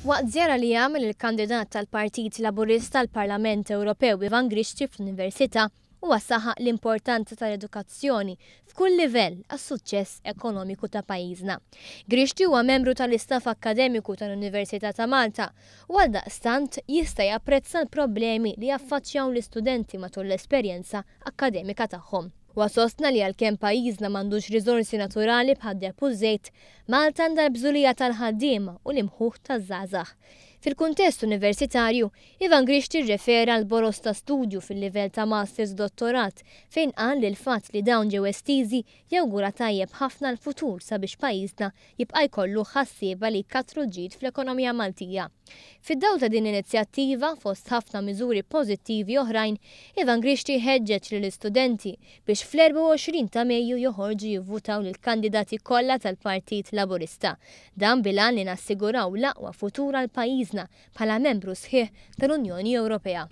Waqt żjara li jagħmel il-kandidat tal-Partit Laburista tal-Parlament Ewropew Ivan Grixti fl-Università huwa saħaq l-importanza tal-edukazzjoni f'kull livell għas-suċċess ekonomiku ta' pajjiżna. Grixti huwa membru tal-istaff akkademiku tal-Università ta' Malta u għaldaqstant jista' japprezza l-problemi li jaffaċċjaw l-istudenti matul l-esperjenza akkademika tagħhom. Wasostna li għalkemm pajjiżna m'għandux riżorsi naturali bħad-deb u żejt, Malta għandha l-bżulija tal-ħaddiema u l-imħuħ taż-żgħażagħ. Fil-kuntest universitarju, Ivan Grixti rrefera għal boros ta' studju fil-livell ta' masters dottorat fejn qal li l-fatt li dawn ġew estiżi jawgura tajjeb ħafna l-futur sabiex pajjiżna jibqa' jkollu ħassieba li jkattru l-ġid fl-ekonomija Maltija. Fid-dawl ta' din l-inizjattiva fost ħafna miżuri pożittivi oħrajn, Ivan Grixti ħeġġeġ lill-istudenti biex fl-24 ta' Mejju joħorġu jivvutaw lill-kandidati kollha tal-Partit Laburista. Dan bilan li nassiguraw l-aqwa futur għal pajjiżna bħala membru sħiħ tal-Unjoni Ewropea.